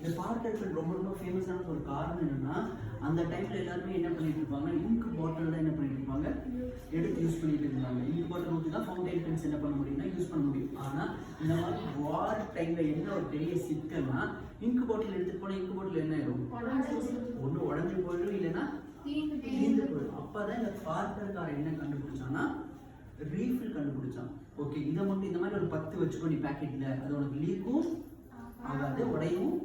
இந்த பார்க்கர்கள் ரொம்ப ரொம்ப ஃபேமஸான ஒரு காரணம் என்னன்னா, அந்த டைம்ல எல்லாருமே என்ன பண்ணிட்டு இருப்பாங்க, இங்க் பாட்டில் தான் என்ன பண்ணிட்டு இருப்பாங்க, எடுத்து யூஸ் பண்ணிட்டு இருந்தாங்க. இங்க் பாட்டில் ஊற்றி தான் ஃபவுண்டைன் பென்ஸ் என்ன பண்ண முடியும்னா யூஸ் பண்ண முடியும். ஆனால் இந்த மாதிரி வார் டைம்ல என்ன ஒரு பெரிய சிக்கல்னா, இங்க் பாட்டில் எடுத்துட்டு போனால் இங்க் பாட்டில் என்ன ஆயிடும், ஒன்று உடஞ்சி போயிடும், இல்லைன்னா தீர்ந்து போயிடும். அப்போதான் இந்த பார்க்கர்காரன் என்ன கண்டுபிடிச்சான்னா ரீஃபில் கண்டுபிடிச்சான். ஓகே, இதை மட்டும் இந்த மாதிரி ஒரு 10 வச்சுக்கோ நீ பேக்கெட்ல, அது உனக்கு லீக்கும் ஆகாது, உடையவும்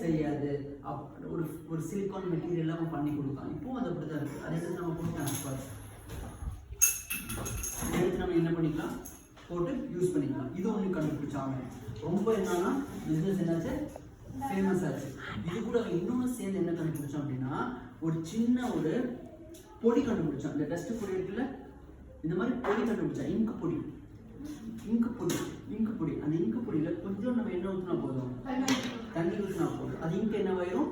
செய்யாது. ஒரு ஒரு சிலிக்கான் மெட்டீரியல் எல்லாம் பண்ணி கொடுத்தான். இப்போ அது அப்படிதான் இருக்கு. அதை எடுத்து நம்ம கொடுக்கலாம், எடுத்து நம்ம என்ன பண்ணிக்கலாம், போட்டு யூஸ் பண்ணிக்கலாம். இது ஒன்று கண்டுபிடிச்சாங்க. ரொம்ப என்னன்னா பிஸ்னஸ் என்னாச்சு, ஃபேமஸ் ஆச்சு. இது கூட இன்னொன்று சேர்ந்து என்ன கண்டுபிடிச்சோம் அப்படின்னா, ஒரு சின்ன ஒரு பொடி கண்டுபிடிச்சான். இந்த டஸ்ட் பொடி இருக்குல்ல, இந்த மாதிரி பொடி கண்டுபிடிச்சா, இங்கு பொடி. அந்த இங்கு பொடியில கொஞ்சம் நம்ம என்ன ஊற்றினா போதும், தண்ணி ஊற்றினா போதும். அது இங்கு என்னவாயிரும்,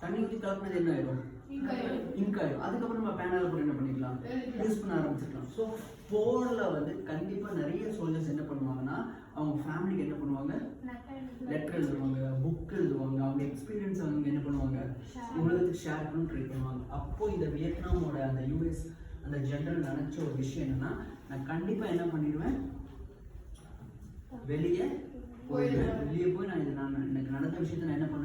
தண்ணி ஊற்றி கலப்பினது என்ன ஆயிரும், இங்க் ஆயிரும். அதுக்கப்புறம் நம்ம பேனால போட்டு என்ன பண்ணிக்கலாம், யூஸ் பண்ண ஆரம்பிச்சிக்கலாம். ஸோ போர்ல வந்து கண்டிப்பாக நிறைய சோல்ஜர்ஸ் என்ன பண்ணுவாங்கன்னா, அவங்க ஃபேமிலிக்கு என்ன பண்ணுவாங்க, லெட்டர் எழுதுவாங்க, புக் எழுதுவாங்க, அவங்க எக்ஸ்பீரியன்ஸ் அவங்க என்ன பண்ணுவாங்க, உலகத்துக்கு ஷேர் பண்ணி ட்ரை பண்ணுவாங்க. அப்போ இந்த வியட்நாமோட அந்த யூஎஸ் அந்த ஜெனரல் நினைச்ச ஒரு விஷயம் என்னன்னா, நான் கண்டிப்பா என்ன பண்ணிடுவேன், வெளியே போயிடுவேன். வெளியே போய் நான் எனக்கு நடந்த விஷயத்த நான் என்ன பண்ணுவேன்,